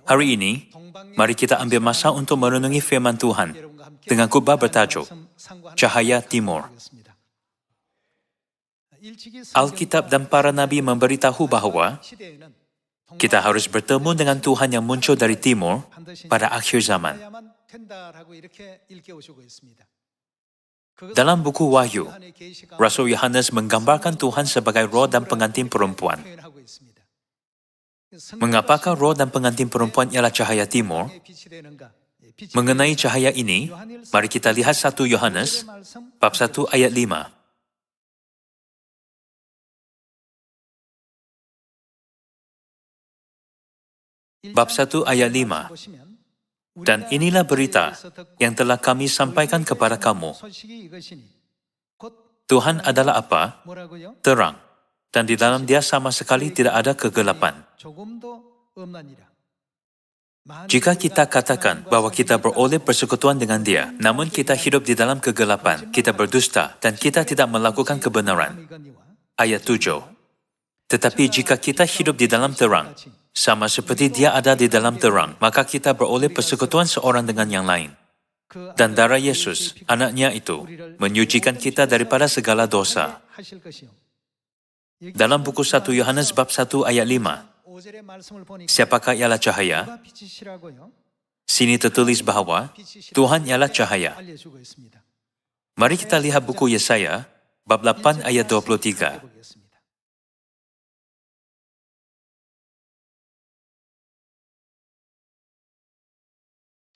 Hari ini, mari kita ambil masa untuk merenungi firman Tuhan dengan khotbah bertajuk Cahaya Timur. Alkitab dan para nabi memberitahu bahwa kita harus bertemu dengan Tuhan yang muncul dari timur pada akhir zaman. Dalam buku Wahyu, Rasul Yohanes menggambarkan Tuhan sebagai roh dan pengantin perempuan. Mengapakah roh dan pengantin perempuan ialah cahaya timur? Mengenai cahaya ini, mari kita lihat 1 Yohanes, bab 1 ayat 5. Bab 1 ayat 5. Dan inilah berita yang telah kami sampaikan kepada kamu. Tuhan adalah apa? Terang. Dan di dalam Dia sama sekali tidak ada kegelapan. Jika kita katakan bahwa kita beroleh persekutuan dengan Dia, namun kita hidup di dalam kegelapan, kita berdusta, dan kita tidak melakukan kebenaran. Ayat 7. Tetapi jika kita hidup di dalam terang, sama seperti Dia ada di dalam terang, maka kita beroleh persekutuan seorang dengan yang lain. Dan darah Yesus, anaknya itu, menyucikan kita daripada segala dosa. Dalam buku 1 Yohanes bab 1 ayat 5, siapakah ialah cahaya? Sini tertulis bahwa Tuhan ialah cahaya. Mari kita lihat buku Yesaya, bab 8 ayat 23.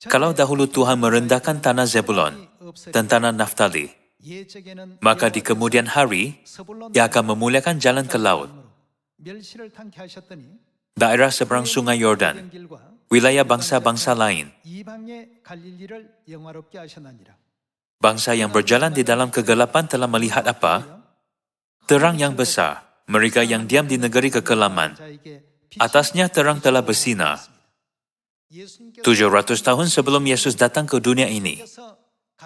Kalau dahulu Tuhan merendahkan tanah Zebulon dan tanah Naftali, maka di kemudian hari, Ia akan memuliakan jalan ke laut, daerah seberang sungai Yordan, wilayah bangsa-bangsa lain. Bangsa yang berjalan di dalam kegelapan telah melihat apa? Terang yang besar. Mereka yang diam di negeri kekelaman, atasnya terang telah bersinar. 700 tahun sebelum Yesus datang ke dunia ini,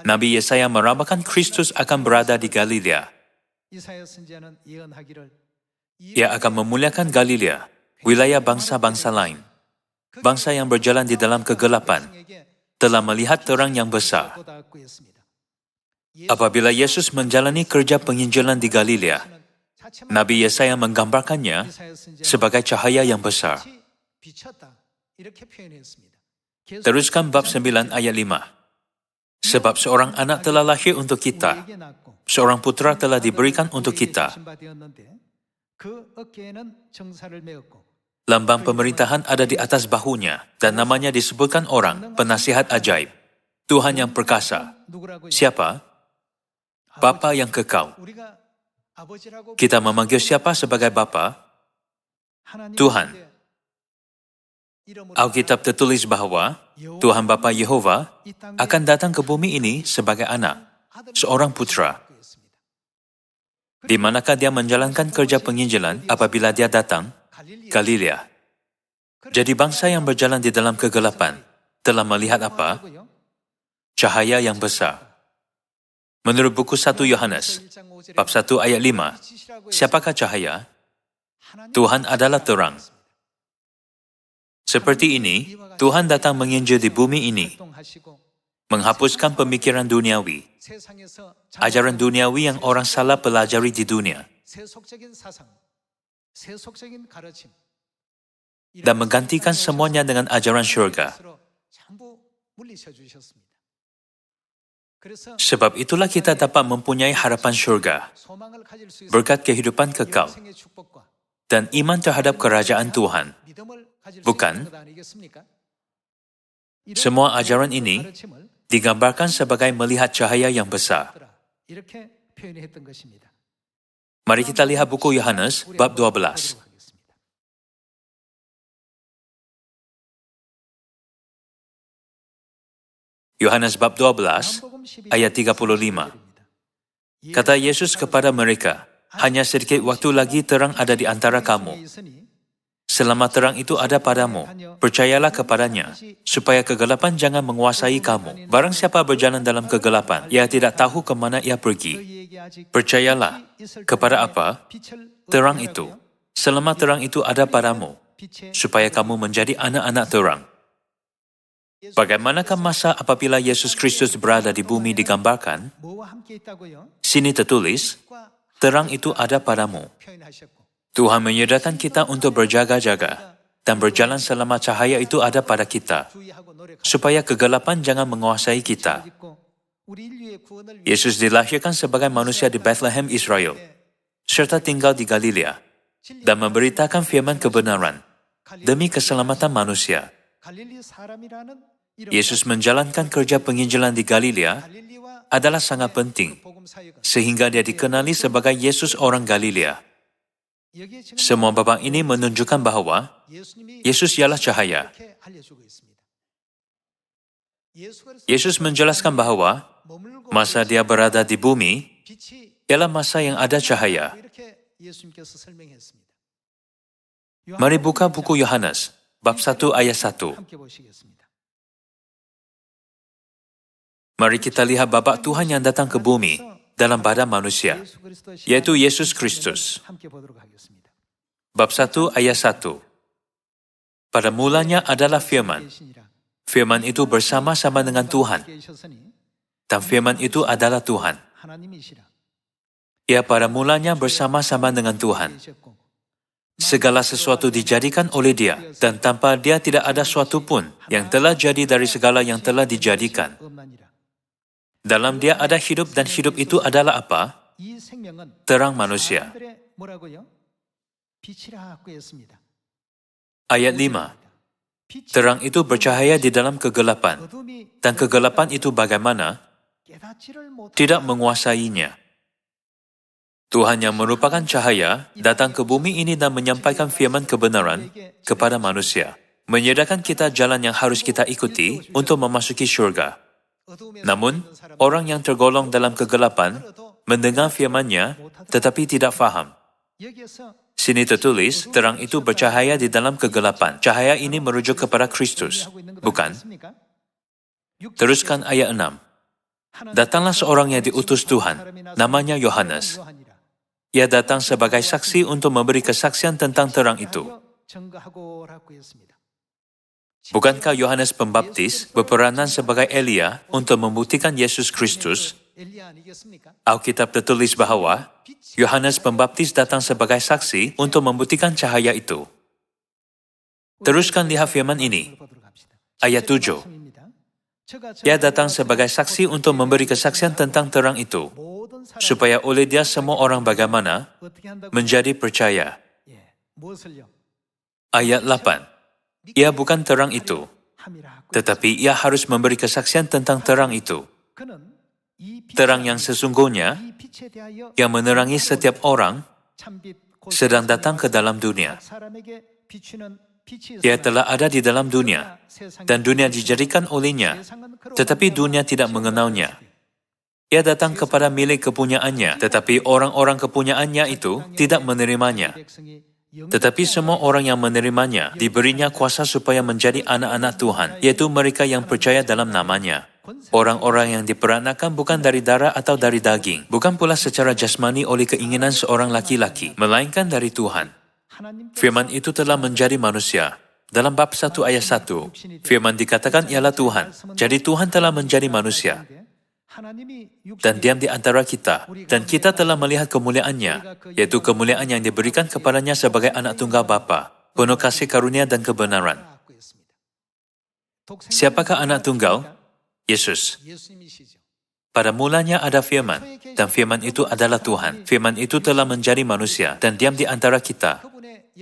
Nabi Yesaya meramalkan Kristus akan berada di Galilea. Ia akan memuliakan Galilea, wilayah bangsa-bangsa lain. Bangsa yang berjalan di dalam kegelapan telah melihat terang yang besar. Apabila Yesus menjalani kerja penginjilan di Galilea, Nabi Yesaya menggambarkannya sebagai cahaya yang besar. Teruskan bab 9 ayat 5. Sebab seorang anak telah lahir untuk kita, seorang putra telah diberikan untuk kita. Lambang pemerintahan ada di atas bahunya, dan namanya disebutkan orang, penasihat ajaib, Tuhan yang perkasa. Siapa? Bapa yang kekal. Kita memanggil siapa sebagai Bapa? Tuhan. Alkitab tertulis bahwa Tuhan Bapa Yehova akan datang ke bumi ini sebagai anak, seorang putra. Di manakah Dia menjalankan kerja penginjilan apabila Dia datang? Galilea. Jadi bangsa yang berjalan di dalam kegelapan telah melihat apa? Cahaya yang besar. Menurut buku 1 Yohanes, bab 1 ayat 5, siapakah cahaya? Tuhan adalah terang. Seperti ini, Tuhan datang menginjil di bumi ini, menghapuskan pemikiran duniawi, ajaran duniawi yang orang salah pelajari di dunia, dan menggantikan semuanya dengan ajaran syurga. Sebab itulah kita dapat mempunyai harapan syurga, berkat kehidupan kekal, dan iman terhadap kerajaan Tuhan. Bukan? Semua ajaran ini digambarkan sebagai melihat cahaya yang besar. Mari kita lihat buku Yohanes, bab 12. Yohanes bab 12, ayat 35. Kata Yesus kepada mereka, hanya sedikit waktu lagi terang ada di antara kamu. Selama terang itu ada padamu, percayalah kepadanya, supaya kegelapan jangan menguasai kamu. Barang siapa berjalan dalam kegelapan, ia tidak tahu ke mana ia pergi. Percayalah, kepada apa? Terang itu. Selama terang itu ada padamu, supaya kamu menjadi anak-anak terang. Bagaimanakah masa apabila Yesus Kristus berada di bumi digambarkan? Sini tertulis, terang itu ada padamu. Tuhan menyediakan kita untuk berjaga-jaga dan berjalan selama cahaya itu ada pada kita, supaya kegelapan jangan menguasai kita. Yesus dilahirkan sebagai manusia di Bethlehem, Israel, serta tinggal di Galilea, dan memberitakan firman kebenaran demi keselamatan manusia. Yesus menjalankan kerja penginjilan di Galilea adalah sangat penting, sehingga dia dikenali sebagai Yesus orang Galilea. Semua babak ini menunjukkan bahwa Yesus ialah cahaya. Yesus menjelaskan bahwa masa dia berada di bumi ialah masa yang ada cahaya. Mari buka buku Yohanes, bab 1 ayat 1. Mari kita lihat babak Tuhan yang datang ke bumi dalam badan manusia, yaitu Yesus Kristus. Bab 1 ayat 1. Pada mulanya adalah firman. Firman itu bersama-sama dengan Tuhan, dan firman itu adalah Tuhan. Ia pada mulanya bersama-sama dengan Tuhan. Segala sesuatu dijadikan oleh Dia, dan tanpa Dia tidak ada suatu pun yang telah jadi dari segala yang telah dijadikan. Dalam Dia ada hidup, dan hidup itu adalah apa? Terang manusia. Ayat 5. Terang itu bercahaya di dalam kegelapan, dan kegelapan itu bagaimana? Tidak menguasainya. Tuhan yang merupakan cahaya datang ke bumi ini dan menyampaikan firman kebenaran kepada manusia, menyediakan kita jalan yang harus kita ikuti untuk memasuki syurga. Namun, orang yang tergolong dalam kegelapan mendengar firman-Nya tetapi tidak faham. Sini tertulis, terang itu bercahaya di dalam kegelapan. Cahaya ini merujuk kepada Kristus, bukan? Teruskan ayat 6. Datanglah seorang yang diutus Tuhan, namanya Yohanes. Ia datang sebagai saksi untuk memberi kesaksian tentang terang itu. Bukankah Yohanes Pembaptis berperanan sebagai Elia untuk membuktikan Yesus Kristus? Alkitab tertulis bahwa Yohanes Pembaptis datang sebagai saksi untuk membuktikan cahaya itu. Teruskan lihat firman ini. Ayat 7. Ia datang sebagai saksi untuk memberi kesaksian tentang terang itu, supaya oleh Dia semua orang bagaimana menjadi percaya. Ayat 8. Ia bukan terang itu, tetapi ia harus memberi kesaksian tentang terang itu. Terang yang sesungguhnya, yang menerangi setiap orang, sedang datang ke dalam dunia. Ia telah ada di dalam dunia, dan dunia dijadikan olehnya, tetapi dunia tidak mengenalnya. Ia datang kepada milik kepunyaannya, tetapi orang-orang kepunyaannya itu tidak menerimanya. Tetapi semua orang yang menerimanya diberinya kuasa supaya menjadi anak-anak Tuhan, yaitu mereka yang percaya dalam nama-Nya. Orang-orang yang diperanakan bukan dari darah atau dari daging, bukan pula secara jasmani oleh keinginan seorang laki-laki, melainkan dari Tuhan. Firman itu telah menjadi manusia. Dalam bab 1 ayat 1, firman dikatakan ialah Tuhan. Jadi Tuhan telah menjadi manusia dan diam di antara kita, dan kita telah melihat kemuliaan-Nya, yaitu kemuliaan yang diberikan kepadanya sebagai anak tunggal Bapa, penuh kasih karunia dan kebenaran. Siapakah anak tunggal? Yesus. Pada mulanya ada firman, dan firman itu adalah Tuhan. Firman itu telah menjadi manusia dan diam di antara kita,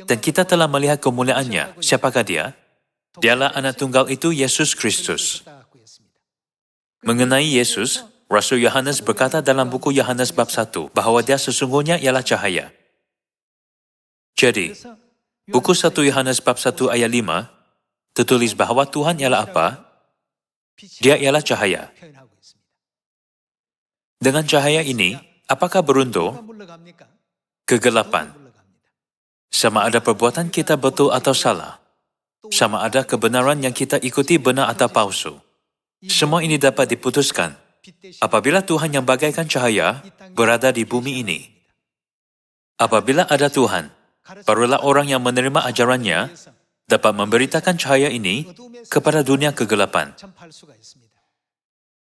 dan kita telah melihat kemuliaan-Nya. Siapakah Dia? Dialah anak tunggal itu, Yesus Kristus. Mengenai Yesus, Rasul Yohanes berkata dalam buku Yohanes bab 1 bahwa Dia sesungguhnya ialah cahaya. Jadi, buku 1 Yohanes bab 1 ayat 5 tertulis bahwa Tuhan ialah apa? Dia ialah cahaya. Dengan cahaya ini, apakah beruntung? Kegelapan. Sama ada perbuatan kita betul atau salah. Sama ada kebenaran yang kita ikuti benar atau palsu. Semua ini dapat diputuskan apabila Tuhan yang bagaikan cahaya berada di bumi ini. Apabila ada Tuhan, barulah orang yang menerima ajarannya dapat memberitakan cahaya ini kepada dunia kegelapan.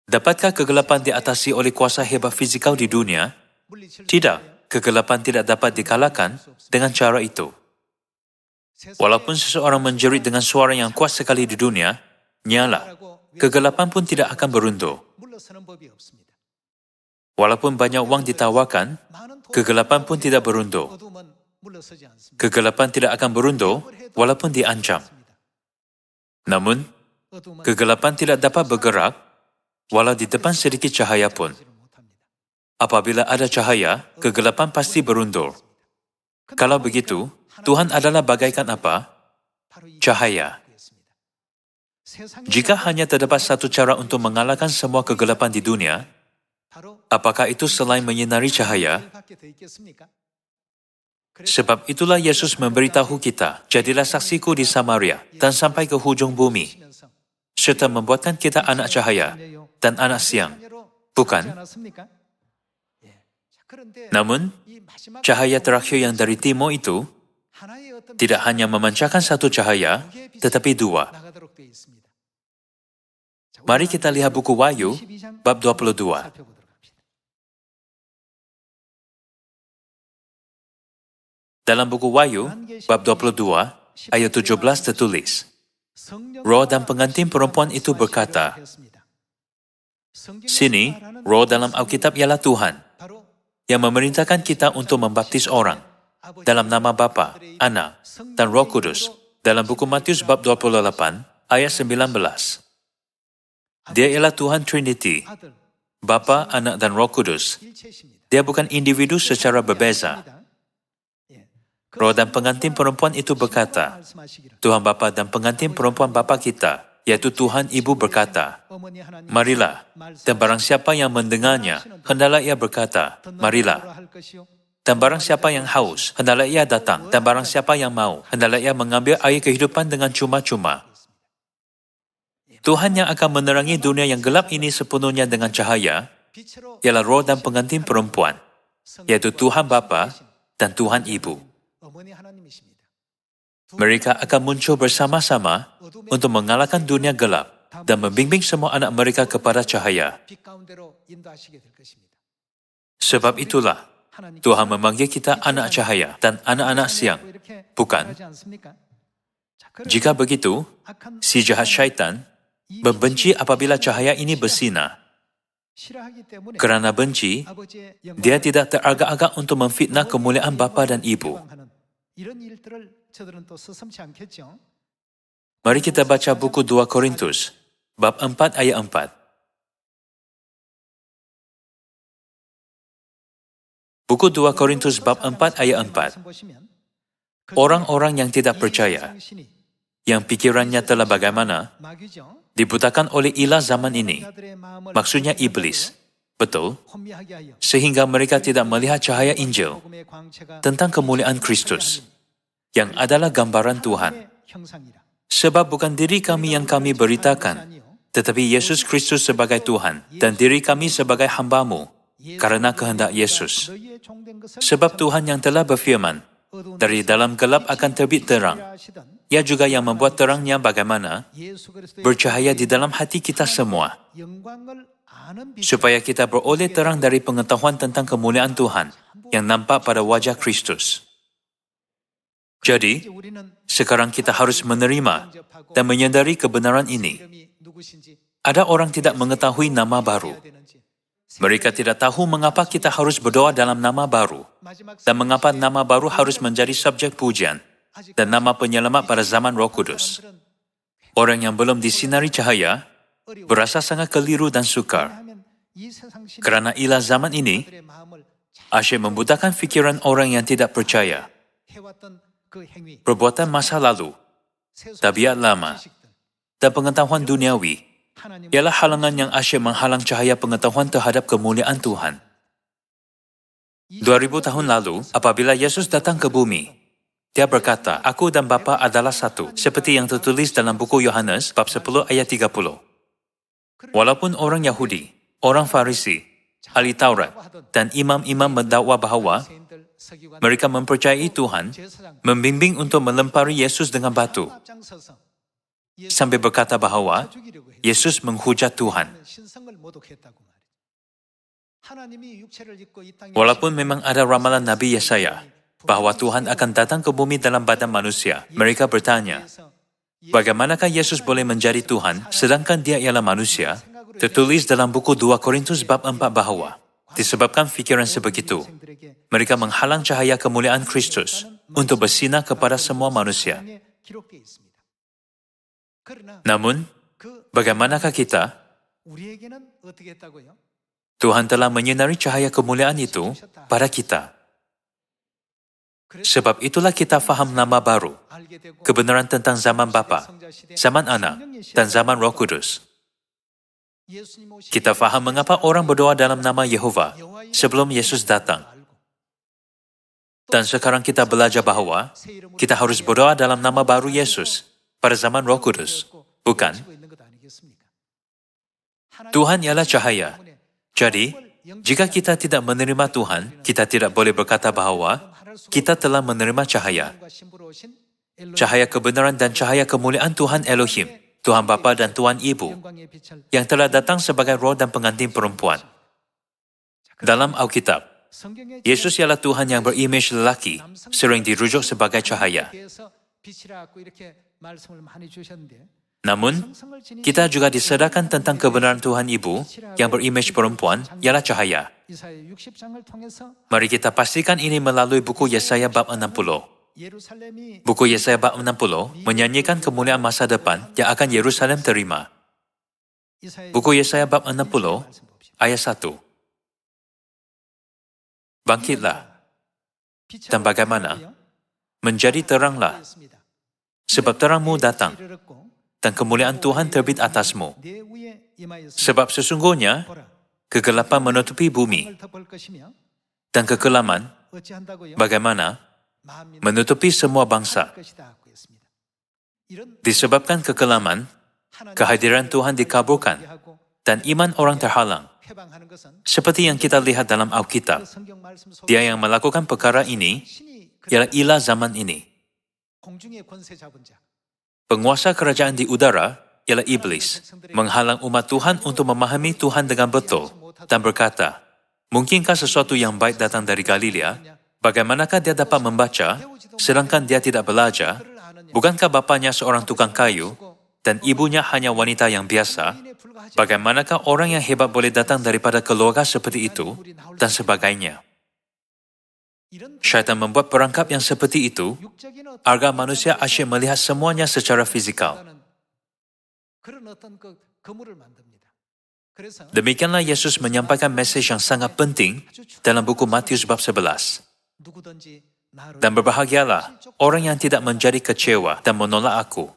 Dapatkah kegelapan diatasi oleh kuasa hebat fizikal di dunia? Tidak, kegelapan tidak dapat dikalahkan dengan cara itu. Walaupun seseorang menjerit dengan suara yang kuat sekali di dunia, nyala, kegelapan pun tidak akan berundur. Walaupun banyak uang ditawarkan, kegelapan pun tidak berundur. Kegelapan tidak akan berundur walaupun diancam. Namun, kegelapan tidak dapat bergerak walau di depan sedikit cahaya pun. Apabila ada cahaya, kegelapan pasti berundur. Kalau begitu, Tuhan adalah bagaikan apa? Cahaya. Jika hanya terdapat satu cara untuk mengalahkan semua kegelapan di dunia, apakah itu selain menyinari cahaya? Sebab itulah Yesus memberitahu kita, jadilah saksiku di Samaria dan sampai ke hujung bumi, serta membuatkan kita anak cahaya dan anak siang. Bukan? Namun, cahaya terakhir yang dari timur itu tidak hanya memancarkan satu cahaya, tetapi dua. Mari kita lihat buku Wahyu, bab 22. Dalam buku Wahyu, bab 22, ayat 17 tertulis, Roh dan pengantin perempuan itu berkata, sini, roh dalam Alkitab ialah Tuhan, yang memerintahkan kita untuk membaptis orang, dalam nama Bapa, Anak, dan Roh Kudus, dalam buku Matius bab 28, ayat 19. Dia ialah Tuhan Trinity, Bapa, Anak, dan Roh Kudus. Dia bukan individu secara berbeza. Roh dan pengantin perempuan itu berkata, Tuhan Bapa dan pengantin perempuan Bapa kita, yaitu Tuhan Ibu berkata, marilah, dan barang siapa yang mendengarnya, hendaklah ia berkata, marilah. Dan barang siapa yang haus, hendaklah ia datang, dan barang siapa yang mau, hendaklah ia mengambil air kehidupan dengan cuma-cuma. Tuhan yang akan menerangi dunia yang gelap ini sepenuhnya dengan cahaya, ialah roh dan pengantin perempuan, yaitu Tuhan Bapa dan Tuhan Ibu. Mereka akan muncul bersama-sama untuk mengalahkan dunia gelap dan membimbing semua anak mereka kepada cahaya. Sebab itulah, Tuhan memanggil kita anak cahaya dan anak-anak siang, bukan? Jika begitu, si jahat syaitan membenci apabila cahaya ini bersinar. Kerana benci, dia tidak teragak-agak untuk memfitnah kemuliaan Bapa dan Ibu. Mari kita baca buku 2 Korintus, bab 4 ayat 4. Buku 2 Korintus bab 4 ayat 4. Orang-orang yang tidak percaya, yang pikirannya telah bagaimana, dibutakan oleh ilah zaman ini, maksudnya iblis. Betul? Sehingga mereka tidak melihat cahaya Injil tentang kemuliaan Kristus, yang adalah gambaran Tuhan. Sebab bukan diri kami yang kami beritakan, tetapi Yesus Kristus sebagai Tuhan, dan diri kami sebagai hamba-Mu, karena kehendak Yesus. Sebab Tuhan yang telah berfirman, dari dalam gelap akan terbit terang. Ia juga yang membuat terangnya bagaimana? Bercahaya di dalam hati kita semua, supaya kita beroleh terang dari pengetahuan tentang kemuliaan Tuhan yang nampak pada wajah Kristus. Jadi, sekarang kita harus menerima dan menyadari kebenaran ini. Ada orang tidak mengetahui nama baru. Mereka tidak tahu mengapa kita harus berdoa dalam nama baru, dan mengapa nama baru harus menjadi subjek pujian, dan nama penyelamat pada zaman Roh Kudus. Orang yang belum disinari cahaya berasa sangat keliru dan sukar. Kerana ilah zaman ini asyik membutakan fikiran orang yang tidak percaya. Perbuatan masa lalu, tabiat lama, dan pengetahuan duniawi ialah halangan yang asyik menghalang cahaya pengetahuan terhadap kemuliaan Tuhan. 2000 tahun lalu, apabila Yesus datang ke bumi, Dia berkata, Aku dan Bapa adalah satu, seperti yang tertulis dalam buku Yohanes, bab 10 ayat 30. Walaupun orang Yahudi, orang Farisi, ahli Taurat, dan imam-imam mendakwa bahawa Mereka mempercayai Tuhan membimbing untuk melempari Yesus dengan batu, sambil berkata bahwa Yesus menghujat Tuhan. Walaupun memang ada ramalan Nabi Yesaya bahwa Tuhan akan datang ke bumi dalam badan manusia, mereka bertanya, bagaimanakah Yesus boleh menjadi Tuhan sedangkan dia ialah manusia? Tertulis dalam buku 2 Korintus bab 4 bahwa disebabkan fikiran sebegitu, mereka menghalang cahaya kemuliaan Kristus untuk bersinar kepada semua manusia. Namun, bagaimanakah kita? Tuhan telah menyinari cahaya kemuliaan itu pada kita. Sebab itulah kita faham nama baru, kebenaran tentang zaman Bapa, zaman Anak, dan zaman Roh Kudus. Kita faham mengapa orang berdoa dalam nama Yehova sebelum Yesus datang. Dan sekarang kita belajar bahwa kita harus berdoa dalam nama baru Yesus pada zaman Roh Kudus, bukan? Tuhan ialah cahaya. Jadi, jika kita tidak menerima Tuhan, kita tidak boleh berkata bahwa kita telah menerima cahaya. Cahaya kebenaran dan cahaya kemuliaan Tuhan Elohim, Tuhan Bapa dan Tuhan Ibu, yang telah datang sebagai roh dan pengantin perempuan. Dalam Alkitab, Yesus ialah Tuhan yang berimej lelaki, sering dirujuk sebagai cahaya. Namun, kita juga disedarkan tentang kebenaran Tuhan Ibu yang berimej perempuan ialah cahaya. Mari kita pastikan ini melalui buku Yesaya bab 60. Buku Yesaya bab 60 menyanyikan kemuliaan masa depan yang akan Yerusalem terima. Buku Yesaya bab 60 ayat 1. Bangkitlah, dan bagaimana? Menjadi teranglah, sebab terangmu datang, dan kemuliaan Tuhan terbit atasmu. Sebab sesungguhnya, kegelapan menutupi bumi, dan kekelaman, bagaimana? Menutupi semua bangsa. Disebabkan kekelaman, kehadiran Tuhan dikaburkan, dan iman orang terhalang. Seperti yang kita lihat dalam Alkitab, dia yang melakukan perkara ini ialah ilah zaman ini. Penguasa kerajaan di udara ialah iblis, menghalang umat Tuhan untuk memahami Tuhan dengan betul dan berkata, mungkinkah sesuatu yang baik datang dari Galilea? Bagaimanakah dia dapat membaca, sedangkan dia tidak belajar? Bukankah bapaknya seorang tukang kayu, dan ibunya hanya wanita yang biasa? Bagaimanakah orang yang hebat boleh datang daripada keluarga seperti itu? Dan sebagainya. Syaitan membuat perangkap yang seperti itu, agar manusia asyik melihat semuanya secara fizikal. Demikianlah Yesus menyampaikan mesej yang sangat penting dalam buku Matius bab 11. Dan berbahagialah orang yang tidak menjadi kecewa dan menolak aku.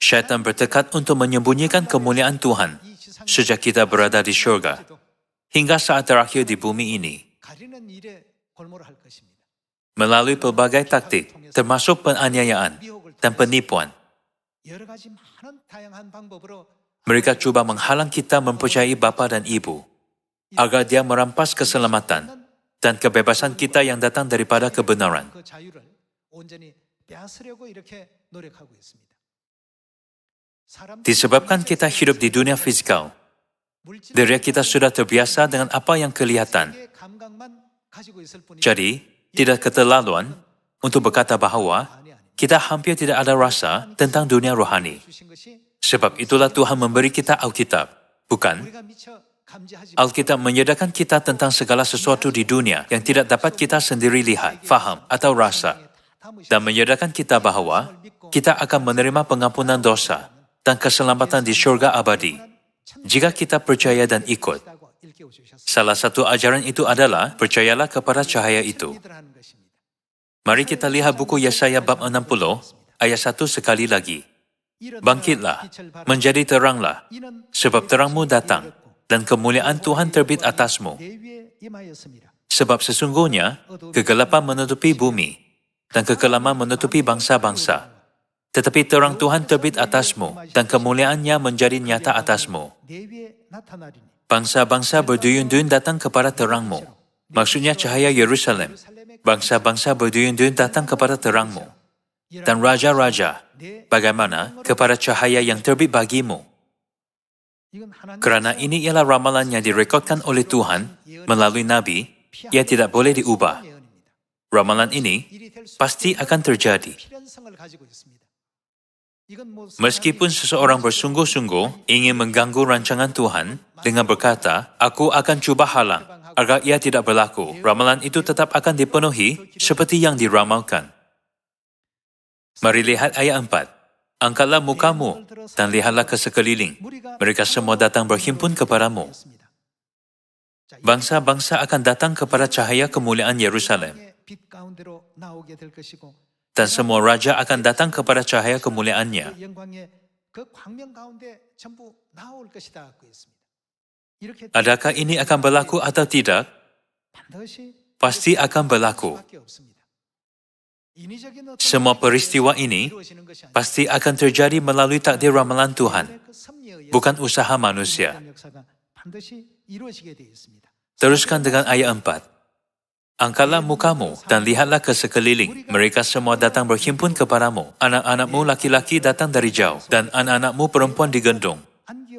Syaitan bertekad untuk menyembunyikan kemuliaan Tuhan sejak kita berada di syurga hingga saat terakhir di bumi ini. Melalui pelbagai taktik, termasuk penganiayaan dan penipuan, mereka cuba menghalang kita mempercayai Bapa dan Ibu, agar dia merampas keselamatan dan kebebasan kita yang datang daripada kebenaran. Disebabkan kita hidup di dunia fisikal, diri kita sudah terbiasa dengan apa yang kelihatan. Jadi, tidak keterlaluan untuk berkata bahwa kita hampir tidak ada rasa tentang dunia rohani. Sebab itulah Tuhan memberi kita Alkitab, bukan? Alkitab menyediakan kita tentang segala sesuatu di dunia yang tidak dapat kita sendiri lihat, faham, atau rasa. Dan menyediakan kita bahwa kita akan menerima pengampunan dosa dan keselamatan di syurga abadi jika kita percaya dan ikut. Salah satu ajaran itu adalah percayalah kepada cahaya itu. Mari kita lihat buku Yesaya bab 60 ayat 1 sekali lagi. Bangkitlah, menjadi teranglah, sebab terangmu datang, dan kemuliaan Tuhan terbit atasmu. Sebab sesungguhnya, kegelapan menutupi bumi, dan kekelaman menutupi bangsa-bangsa. Tetapi terang Tuhan terbit atasmu, dan kemuliaannya menjadi nyata atasmu. Bangsa-bangsa berduyun-duyun datang kepada terangmu, Maksudnya cahaya Yerusalem. Bangsa-bangsa berduyun-duyun datang kepada terangmu. Dan raja-raja, bagaimana kepada cahaya yang terbit bagimu. Kerana ini ialah ramalan yang direkodkan oleh Tuhan melalui Nabi, ia tidak boleh diubah. Ramalan ini pasti akan terjadi. Meskipun seseorang bersungguh-sungguh ingin mengganggu rancangan Tuhan dengan berkata, aku akan cuba halang agar ia tidak berlaku, ramalan itu tetap akan dipenuhi seperti yang diramalkan. Mari lihat ayat 4. Angkatlah mukamu dan lihatlah ke sekeliling. Mereka semua datang berhimpun kepadamu. Bangsa-bangsa akan datang kepada cahaya kemuliaan Yerusalem. Dan semua raja akan datang kepada cahaya kemuliaannya. Adakah ini akan berlaku atau tidak? Pasti akan berlaku. Semua peristiwa ini pasti akan terjadi melalui takdir ramalan Tuhan, bukan usaha manusia. Teruskan dengan ayat 4. Angkatlah mukamu dan lihatlah ke sekeliling. Mereka semua datang berhimpun kepadamu. Anak-anakmu laki-laki datang dari jauh, dan anak-anakmu perempuan digendong.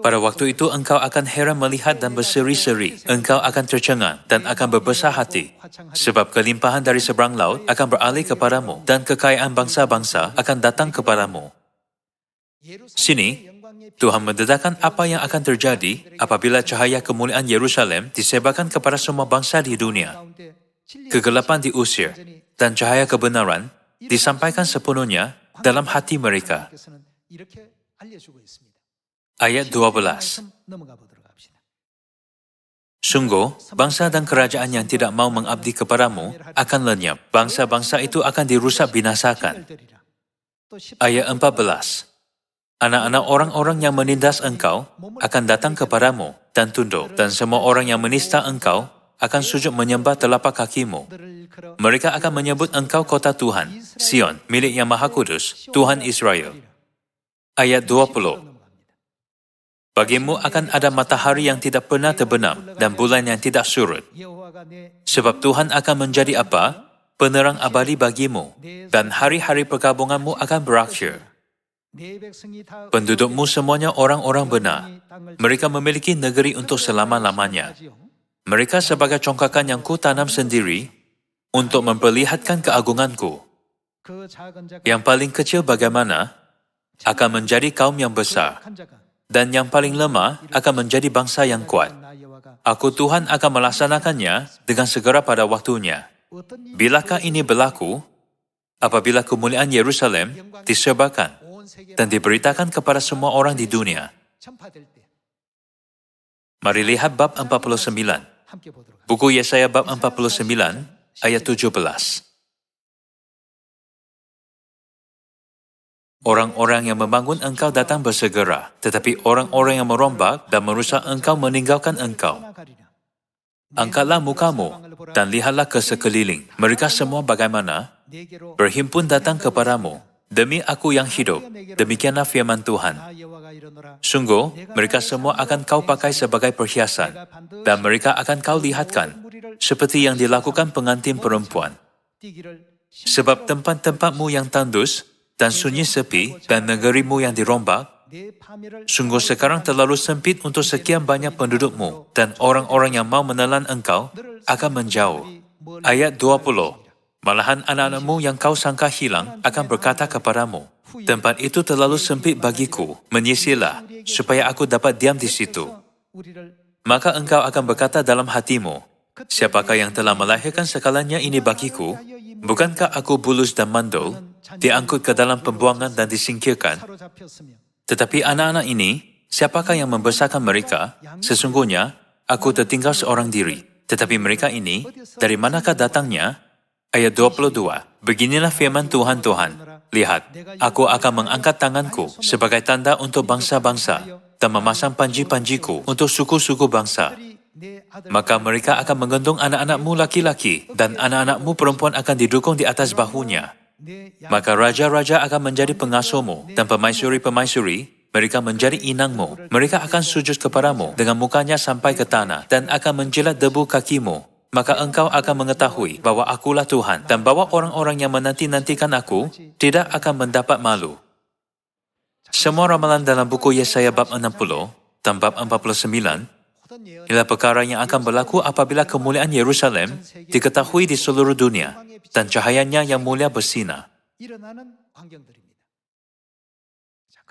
Pada waktu itu engkau akan heran melihat dan berseri-seri. Engkau akan tercengang dan akan berbesar hati. Sebab kelimpahan dari seberang laut akan beralih kepadamu dan kekayaan bangsa-bangsa akan datang kepadamu. Sini, Tuhan mendedahkan apa yang akan terjadi apabila cahaya kemuliaan Yerusalem disebarkan kepada semua bangsa di dunia. Kegelapan diusir dan cahaya kebenaran disampaikan sepenuhnya dalam hati mereka. Ayat 12. Sungguh, bangsa dan kerajaan yang tidak mau mengabdi kepadamu akan lenyap. Bangsa-bangsa itu akan dirusak binasakan. Ayat 14. Anak-anak orang-orang yang menindas engkau akan datang kepadamu dan tunduk, dan semua orang yang menista engkau akan sujud menyembah telapak kakimu. Mereka akan menyebut engkau kota Tuhan, Sion, milik yang Maha Kudus, Tuhan Israel. Ayat 20. Bagimu akan ada matahari yang tidak pernah terbenam dan bulan yang tidak surut. Sebab Tuhan akan menjadi apa? Penerang abadi bagimu, dan hari-hari perkabunganmu akan berakhir. Pendudukmu semuanya orang-orang benar. Mereka memiliki negeri untuk selama-lamanya. Mereka sebagai congkakan yang kutanam sendiri untuk memperlihatkan keagunganku. Yang paling kecil bagaimana akan menjadi kaum yang besar. Dan yang paling lemah akan menjadi bangsa yang kuat. Aku Tuhan akan melaksanakannya dengan segera pada waktunya. Bilakah ini berlaku? Apabila kemuliaan Yerusalem disebarkan dan diberitakan kepada semua orang di dunia. Mari lihat bab 49. Buku Yesaya bab 49 ayat 17. Orang-orang yang membangun engkau datang bersegera, tetapi orang-orang yang merombak dan merusak engkau meninggalkan engkau. Angkatlah mukamu dan lihatlah ke sekeliling. Mereka semua bagaimana? Berhimpun datang kepadamu. Demi aku yang hidup, demikianlah firman Tuhan. Sungguh, mereka semua akan kau pakai sebagai perhiasan, dan mereka akan kau lihatkan, seperti yang dilakukan pengantin perempuan. Sebab tempat-tempatmu yang tandus, dan sunyi sepi, dan negerimu yang dirombak, sungguh sekarang terlalu sempit untuk sekian banyak pendudukmu, dan orang-orang yang mau menelan engkau akan menjauh. Ayat 20. Malahan anak-anakmu yang kau sangka hilang akan berkata kepadamu, tempat itu terlalu sempit bagiku, menyisirlah, supaya aku dapat diam di situ. Maka engkau akan berkata dalam hatimu, siapakah yang telah melahirkan segalanya ini bagiku? Bukankah aku bulus dan mandul, diangkut ke dalam pembuangan dan disingkirkan? Tetapi anak-anak ini, siapakah yang membesarkan mereka? Sesungguhnya, aku tertinggal seorang diri. Tetapi mereka ini, dari manakah datangnya? Ayat 22. Beginilah firman Tuhan. Lihat, aku akan mengangkat tanganku sebagai tanda untuk bangsa-bangsa dan memasang panji-panjiku untuk suku-suku bangsa. Maka mereka akan menggendong anak-anakmu laki-laki dan anak-anakmu perempuan akan didukung di atas bahunya. Maka raja-raja akan menjadi pengasuhmu dan pemaisuri-pemaisuri, mereka menjadi inangmu. Mereka akan sujud kepadamu dengan mukanya sampai ke tanah dan akan menjilat debu kakimu. maka engkau akan mengetahui bahwa akulah Tuhan dan bahwa orang-orang yang menanti-nantikan aku tidak akan mendapat malu. Semua ramalan dalam buku Yesaya bab 60 dan bab 49 ialah perkara yang akan berlaku apabila kemuliaan Yerusalem diketahui di seluruh dunia dan cahayanya yang mulia bersinar.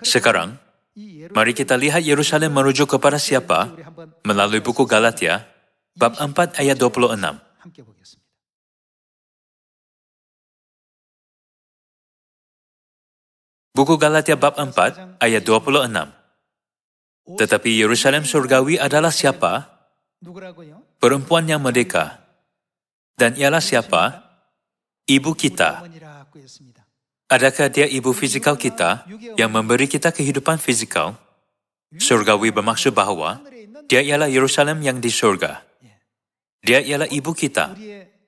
Sekarang, mari kita lihat Yerusalem merujuk kepada siapa melalui buku Galatia, bab 4 ayat 26. Buku Galatia bab 4 ayat 26. Tetapi Yerusalem surgawi adalah siapa? Perempuan yang merdeka. Dan ialah siapa? Ibu kita. Adakah dia ibu fisikal kita yang memberi kita kehidupan fisikal? Surgawi bermaksud bahawa dia ialah Yerusalem yang di surga. Dia ialah ibu kita.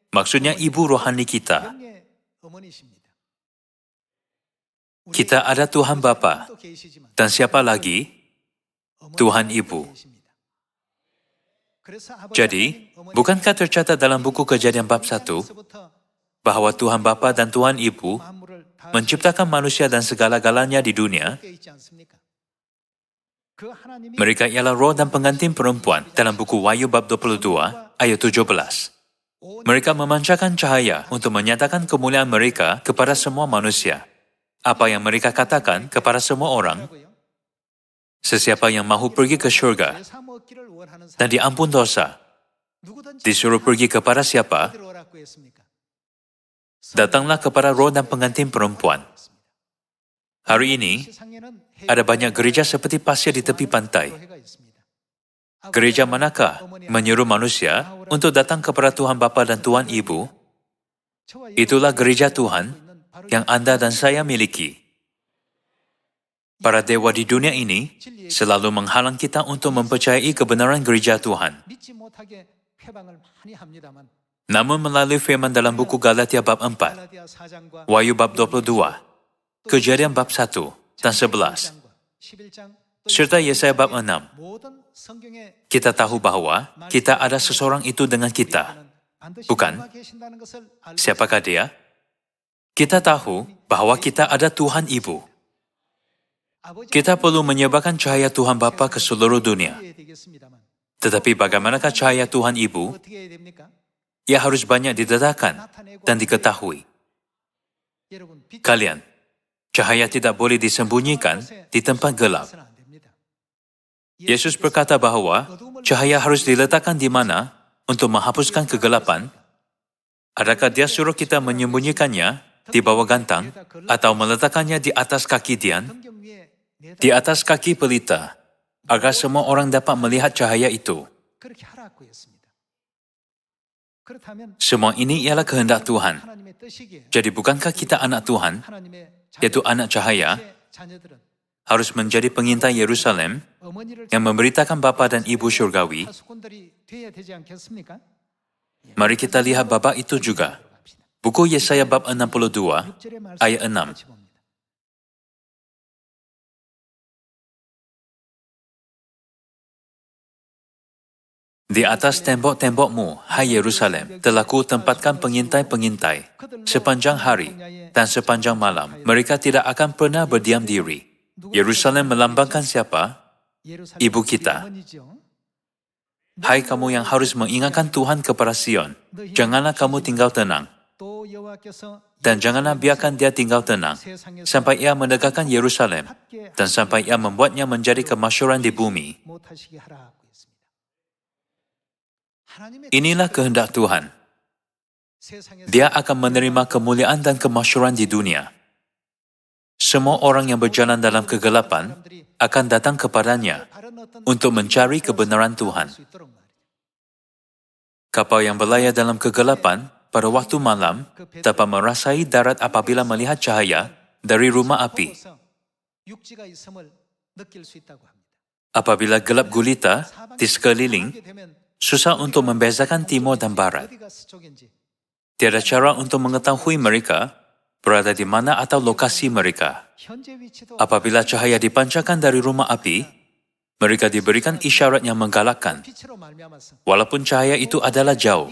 Maksudnya ibu rohani kita. Kita ada Tuhan Bapa. Dan siapa lagi? Tuhan Ibu. Jadi, bukankah tercatat dalam buku Kejadian bab 1 bahwa Tuhan Bapa dan Tuhan Ibu menciptakan manusia dan segala-galanya di dunia? Mereka ialah roh dan pengantin perempuan dalam buku Wahyu bab 22 ayat 17. Mereka memancarkan cahaya untuk menyatakan kemuliaan mereka kepada semua manusia. Apa yang mereka katakan kepada semua orang? Sesiapa yang mahu pergi ke syurga dan diampun dosa, disuruh pergi kepada siapa? Datanglah kepada roh dan pengantin perempuan. Hari ini, ada banyak gereja seperti pasir di tepi pantai. Gereja manakah menyuruh manusia untuk datang kepada Tuhan Bapa dan Tuhan Ibu? Itulah gereja Tuhan yang Anda dan saya miliki. Para dewa di dunia ini selalu menghalang kita untuk mempercayai kebenaran gereja Tuhan. Namun melalui firman dalam buku Galatia bab 4, Wahyu bab 22, Kejadian bab 1 dan 11, serta Yesaya bab 6, kita tahu bahawa kita ada seseorang itu dengan kita. Bukan? Siapakah dia? Kita tahu bahawa kita ada Tuhan Ibu. Kita perlu menyebarkan cahaya Tuhan Bapa ke seluruh dunia. Tetapi bagaimanakah cahaya Tuhan Ibu? Ia harus banyak didedahkan dan diketahui. Kalian, cahaya tidak boleh disembunyikan di tempat gelap. Yesus berkata bahawa cahaya harus diletakkan di mana untuk menghapuskan kegelapan. Adakah dia suruh kita menyembunyikannya di bawah gantang atau meletakkannya di atas kaki Dian? Di atas kaki pelita, agar semua orang dapat melihat cahaya itu. Semua ini ialah kehendak Tuhan. Jadi bukankah kita anak Tuhan, yaitu anak cahaya, harus menjadi pengintai Yerusalem yang memberitakan Bapa dan Ibu Syurgawi? Mari kita lihat bab itu juga. Buku Yesaya bab 62, ayat 6. Di atas tembok-tembokmu, hai Yerusalem, telah ku tempatkan pengintai-pengintai. Sepanjang hari dan sepanjang malam, mereka tidak akan pernah berdiam diri. Yerusalem melambangkan siapa? Ibu kita. Hai kamu yang harus mengingatkan Tuhan kepada Sion, janganlah kamu tinggal tenang. Dan janganlah biarkan dia tinggal tenang, sampai ia menegakkan Yerusalem, dan sampai ia membuatnya menjadi kemasyhuran di bumi. Inilah kehendak Tuhan. Dia akan menerima kemuliaan dan kemasyhuran di dunia. Semua orang yang berjalan dalam kegelapan akan datang kepadanya untuk mencari kebenaran Tuhan. Kapal yang berlayar dalam kegelapan pada waktu malam dapat merasai darat apabila melihat cahaya dari rumah api. Apabila gelap gulita di sekeliling, susah untuk membezakan timur dan barat. Tiada cara untuk mengetahui mereka berada di mana atau lokasi mereka. Apabila cahaya dipancarkan dari rumah api, Mereka diberikan isyarat yang menggalakkan. Walaupun cahaya itu adalah jauh,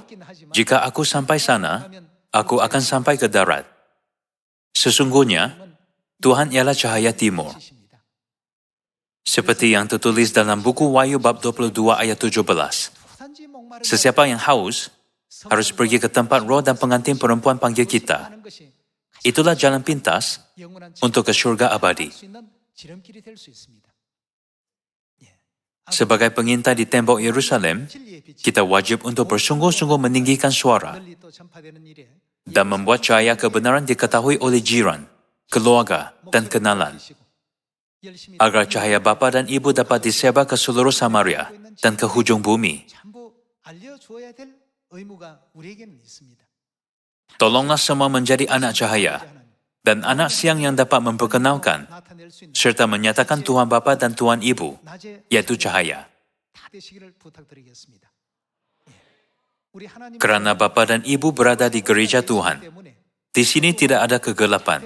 jika aku sampai sana, aku akan sampai ke darat. Sesungguhnya, Tuhan ialah cahaya timur. Seperti yang tertulis dalam buku Wahyu bab 22 ayat 17. Sesiapa yang haus, harus pergi ke tempat roh dan pengantin perempuan panggil kita. Itulah jalan pintas untuk ke syurga abadi. Sebagai pengintai di tembok Yerusalem, kita wajib untuk bersungguh-sungguh meninggikan suara dan membuat cahaya kebenaran diketahui oleh jiran, keluarga, dan kenalan, agar cahaya Bapa dan Ibu dapat disebar ke seluruh Samaria dan ke hujung bumi. Tolonglah semua menjadi anak cahaya dan anak siang yang dapat memperkenalkan serta menyatakan Tuhan Bapa dan Tuhan Ibu, yaitu cahaya. Kerana Bapa dan Ibu berada di gereja Tuhan, di sini tidak ada kegelapan.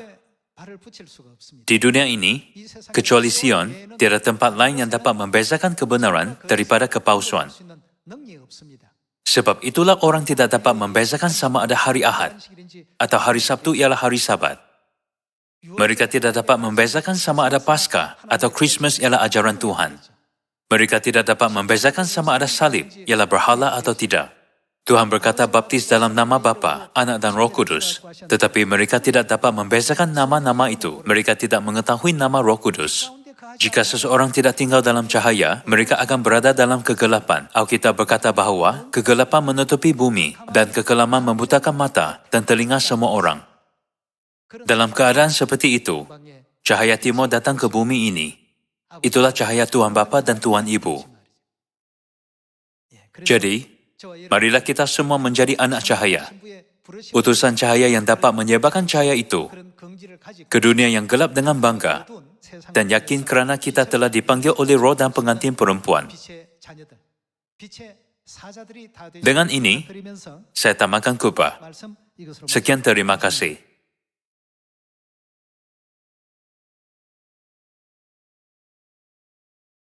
Di dunia ini, kecuali Sion, tiada tempat lain yang dapat membezakan kebenaran daripada kepalsuan. Sebab itulah orang tidak dapat membezakan sama ada hari Ahad atau hari Sabtu ialah hari Sabat. Mereka tidak dapat membezakan sama ada Paskah atau Christmas ialah ajaran Tuhan. Mereka tidak dapat membezakan sama ada salib ialah berhala atau tidak. Tuhan berkata baptis dalam nama Bapa, Anak dan Roh Kudus. Tetapi mereka tidak dapat membezakan nama-nama itu. Mereka tidak mengetahui nama Roh Kudus. Jika seseorang tidak tinggal dalam cahaya, mereka akan berada dalam kegelapan. Alkitab berkata bahawa kegelapan menutupi bumi dan kekelaman membutakan mata dan telinga semua orang. Dalam keadaan seperti itu, cahaya timur datang ke bumi ini. Itulah cahaya Tuhan Bapa dan Tuhan Ibu. Jadi, marilah kita semua menjadi anak cahaya. Utusan cahaya yang dapat menyebarkan cahaya itu ke dunia yang gelap dengan bangga dan yakin kerana kita telah dipanggil oleh roh dan pengantin perempuan. Dengan ini, saya tamatkan khutbah. Sekian terima kasih.